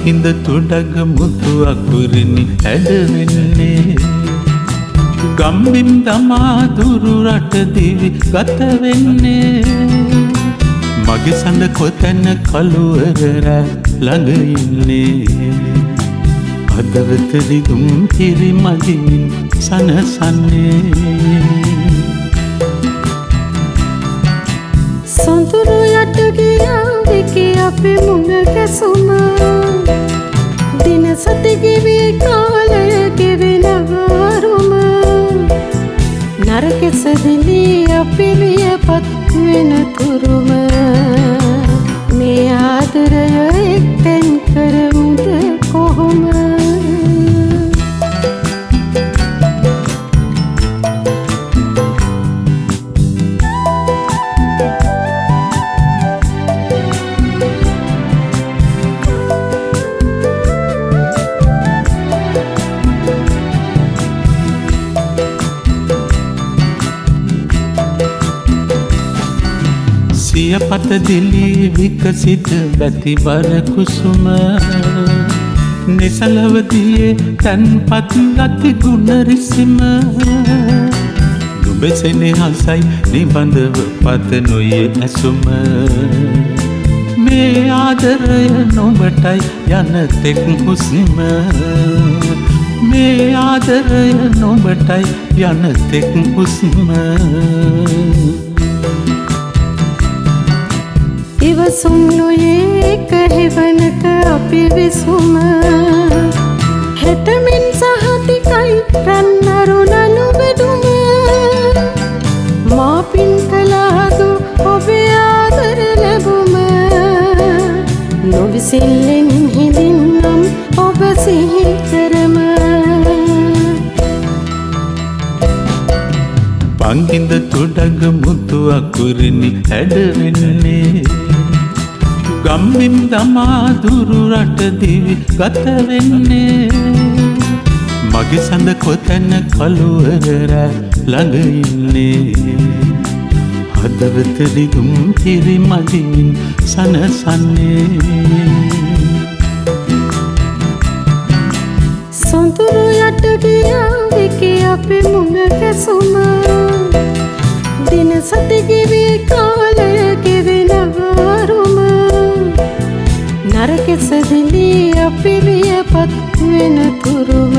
පංහිඳ තුඩග මුතු අකුරිනි හැඩවෙන්නේ ගම්බිම් තමා දුරු රට දිවි ගත වෙන්නේ මගේ සඳ කොතැන කළුවර ළඟ ඉන්නේ අදවත රිදුම් කිරි මදින් සනසන්නේ සොඳුරු යට ගියා විකි අපේ මුණ ගැසුම දින සති ගෙවි කාලය ගෙවෙන ආරුම නරකෙසදිලි අපි වියපත් වෙන තුරුම මේ ආදරය එක්තෙන් කරමුද කොහොම සිය පත දිලී විකසිත බැතිබර කුසුම නිසලවදියේ තැන්පත් ගති ගුණ රිසිම නුඹ සෙනෙහසයි නිබඳව පතනුයේ ඇසුම මේ ආදරය නුඹටයි යන තෙක් හුස්ම මේ ආදරය නුඹටයි යන තෙක් හුස්ම ඉවසුම් නොයේ එක හෙවනක අපි විසුම හෙටමින් සහතිකයි රන්නරුණලු බෙදුම මා පින් කළාදු ඔබේ ආදර ලැබුම නොවිසිල්ලෙන් හිඳින්නම් ඔබ සිහි කරම පංහිඳ තුඩග මුතු අකුරිනි හැඩවෙන්නේ ගම්බිම් තමා දුරු රට දිවි ගත වෙන්නේ මගේ සඳ කොතැන කළුවර ළඟ ඉන්නේ හදවත රිදුම් කිරි මදින් සනසන්නේ සොඳුරු යට ගියා විකි අපේ මුණ ගැසුම දින සති ගෙවි කාලය ගෙවෙන ආරුම නරකෙසදිලි අපි වියපත් වෙන තුරුම